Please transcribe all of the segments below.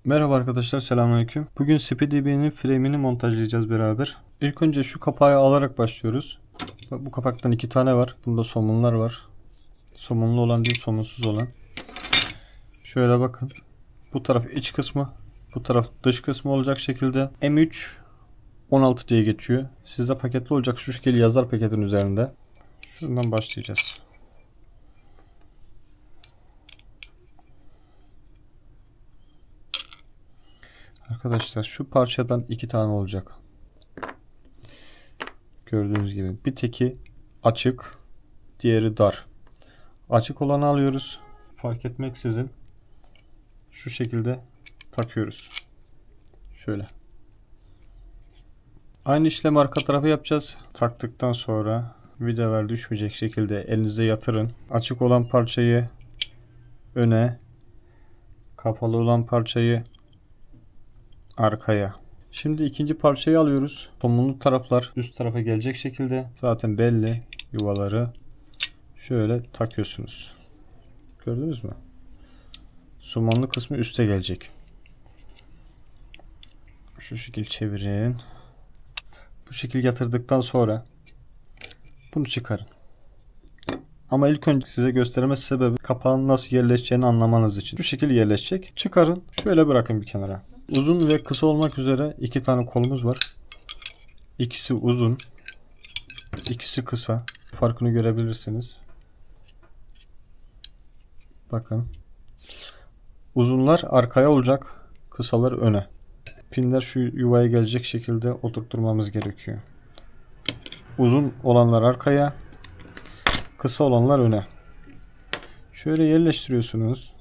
Merhaba arkadaşlar, selamünaleyküm. Bugün SpeedyB'nin frame'ini montajlayacağız beraber. İlk önce şu kapağı alarak başlıyoruz. Bu kapaktan 2 tane var. Bunda somunlar var. Somunlu olan değil, somunsuz olan. Şöyle bakın. Bu taraf iç kısmı, bu taraf dış kısmı olacak şekilde. M3 16 diye geçiyor. Sizde paketli olacak, şu şekilde yazar paketin üzerinde. Şundan başlayacağız. Arkadaşlar şu parçadan 2 tane olacak. Gördüğünüz gibi bir teki açık, diğeri dar. Açık olanı alıyoruz. Fark etmeksizin şu şekilde takıyoruz. Şöyle. Aynı işlemi arka tarafa yapacağız. Taktıktan sonra vidalar düşmeyecek şekilde elinize yatırın. Açık olan parçayı öne, kapalı olan parçayı arkaya. Şimdi ikinci parçayı alıyoruz. Somunlu taraflar üst tarafa gelecek şekilde. Zaten belli yuvaları. Şöyle takıyorsunuz. Gördünüz mü? Somonlu kısmı üste gelecek. Şu şekil çevirin. Bu şekil yatırdıktan sonra bunu çıkarın. Ama ilk önce size gösterme sebebi kapağın nasıl yerleşeceğini anlamanız için. Şu şekil yerleşecek. Çıkarın. Şöyle bırakın bir kenara. Uzun ve kısa olmak üzere 2 tane kolumuz var. İkisi uzun, ikisi kısa. Farkını görebilirsiniz. Bakın. Uzunlar arkaya olacak, kısalar öne. Pinler şu yuvaya gelecek şekilde oturtturmamız gerekiyor. Uzun olanlar arkaya, kısa olanlar öne. Şöyle yerleştiriyorsunuz.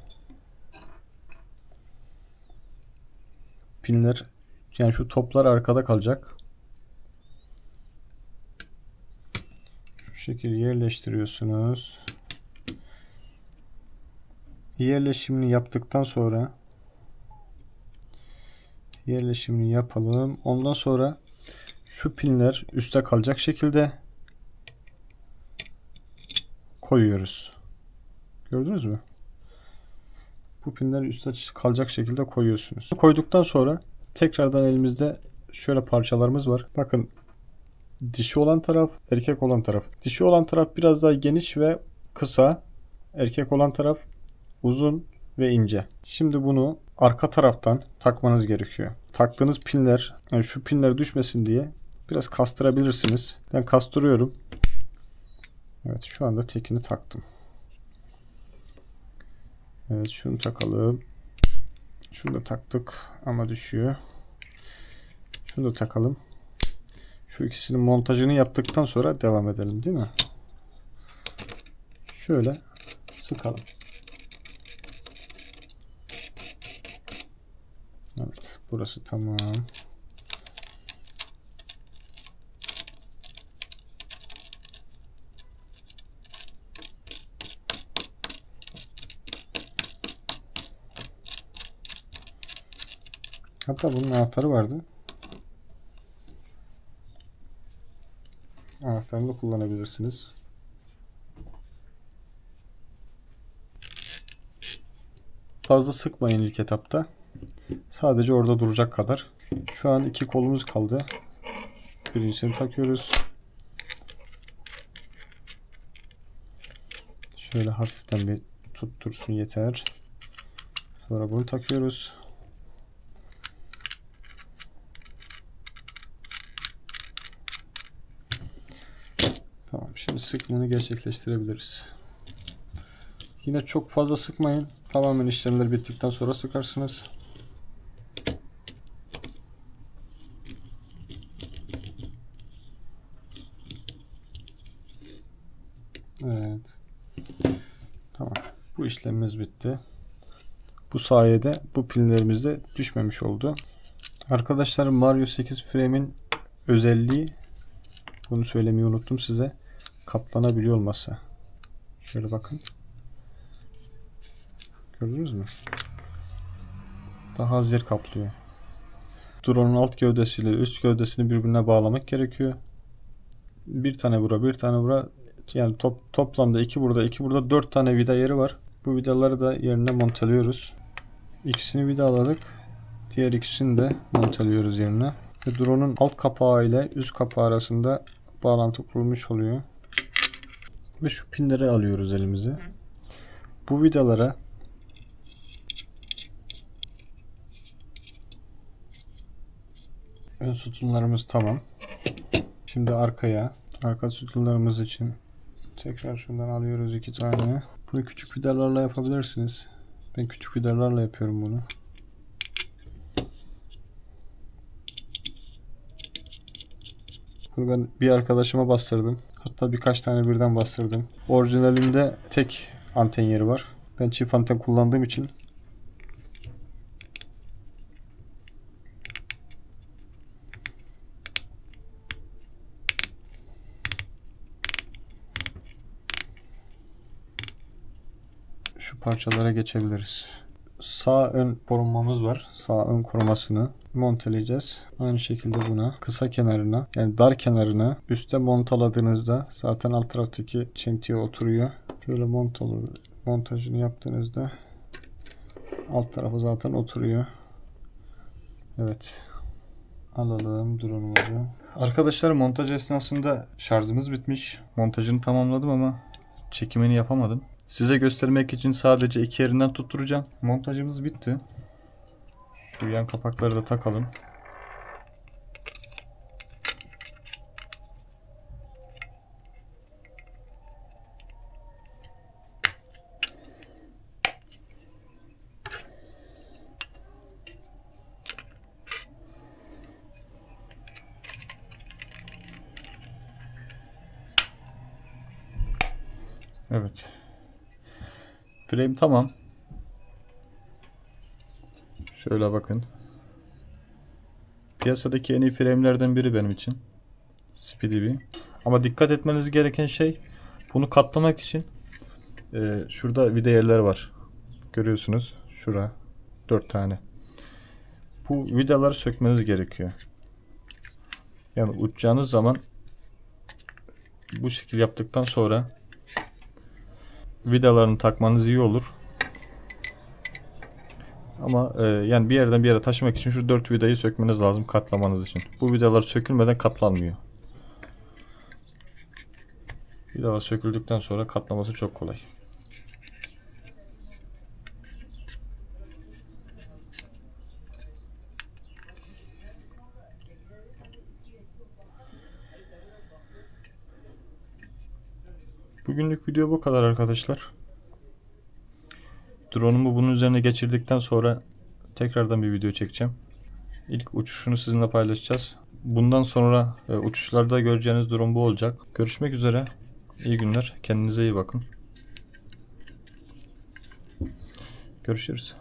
Pinler, yani şu toplar arkada kalacak. Şu şekilde yerleştiriyorsunuz. Yerleşimini yaptıktan sonra yerleşimini yapalım. Ondan sonra şu pinler üstte kalacak şekilde koyuyoruz. Gördünüz mü? Bu pinler üstte kalacak şekilde koyuyorsunuz. Koyduktan sonra tekrardan elimizde şöyle parçalarımız var. Bakın, dişi olan taraf, erkek olan taraf. Dişi olan taraf biraz daha geniş ve kısa. Erkek olan taraf uzun ve ince. Şimdi bunu arka taraftan takmanız gerekiyor. Taktığınız pinler, yani şu pinler düşmesin diye biraz kastırabilirsiniz. Ben kastırıyorum. Evet, şu anda tekini taktım. Evet, şunu takalım. Şunu da taktık ama düşüyor. Şunu da takalım. Şu ikisinin montajını yaptıktan sonra devam edelim, değil mi? Şöyle sıkalım. Evet, burası tamam. Hatta bunun anahtarı vardı. Anahtarını da kullanabilirsiniz. Fazla sıkmayın ilk etapta. Sadece orada duracak kadar. Şu an 2 kolumuz kaldı. Birincisini takıyoruz. Şöyle hafiften bir tuttursun yeter. Sonra bunu takıyoruz. Tamam, şimdi sıkmanı gerçekleştirebiliriz. Yine çok fazla sıkmayın. Tamamen işlemler bittikten sonra sıkarsınız. Evet. Tamam. Bu işlemimiz bitti. Bu sayede bu pinlerimiz de düşmemiş oldu. Arkadaşlar, Mario 8 frame'in özelliği, bunu söylemeyi unuttum size, katlanabiliyor olması. Şöyle bakın. Gördünüz mü? Daha az yer kaplıyor. Drone'un alt gövdesiyle üst gövdesini birbirine bağlamak gerekiyor. Bir tane bura, bir tane bura. Yani toplamda 2 burada, 2 burada, 4 tane vida yeri var. Bu vidaları da yerine montelıyoruz. İkisini vidaladık. Diğer ikisini de monteliyoruz yerine. Ve drone'un alt kapağı ile üst kapağı arasında bağlantı kurulmuş oluyor. Ve şu pinleri alıyoruz elimize. Bu vidalara ön sütunlarımız tamam. Şimdi arka sütunlarımız için tekrar şundan alıyoruz 2 tane. Bunu küçük vidalarla yapabilirsiniz. Ben küçük vidalarla yapıyorum bunu. Bunu ben bir arkadaşıma bastırdım. Hatta birkaç tane birden bastırdım. Orijinalinde tek anten yeri var. Ben çift anten kullandığım için şu parçalara geçebiliriz. Sağ ön korumamız var. Sağ ön korumasını monteleyeceğiz. Aynı şekilde buna kısa kenarına, yani dar kenarına üstte montaladığınızda zaten alt taraftaki çentiye oturuyor. Şöyle montajını yaptığınızda alt tarafı zaten oturuyor. Evet. Alalım drone'umuzu. Arkadaşlar, montaj esnasında şarjımız bitmiş. Montajını tamamladım ama çekimini yapamadım. Size göstermek için sadece iki yerinden tutturacağım. Montajımız bitti. Şu yan kapakları da takalım. Evet. Frame tamam. Şöyle bakın. Piyasadaki en iyi frame'lerden biri benim için. SpeedyBee. Ama dikkat etmeniz gereken şey, bunu katlamak için şurada vida yerleri var. Görüyorsunuz. Şura 4 tane. Bu vidaları sökmeniz gerekiyor. Yani uçacağınız zaman bu şekil yaptıktan sonra vidalarını takmanız iyi olur. Ama yani bir yerden bir yere taşımak için şu 4 vidayı sökmeniz lazım katlamanız için. Bu vidalar sökülmeden katlanmıyor. Vidalar söküldükten sonra katlaması çok kolay. Bugünlük video bu kadar arkadaşlar. Drone'umu bunun üzerine geçirdikten sonra tekrardan bir video çekeceğim. İlk uçuşunu sizinle paylaşacağız. Bundan sonra uçuşlarda göreceğiniz drone bu olacak. Görüşmek üzere. İyi günler. Kendinize iyi bakın. Görüşürüz.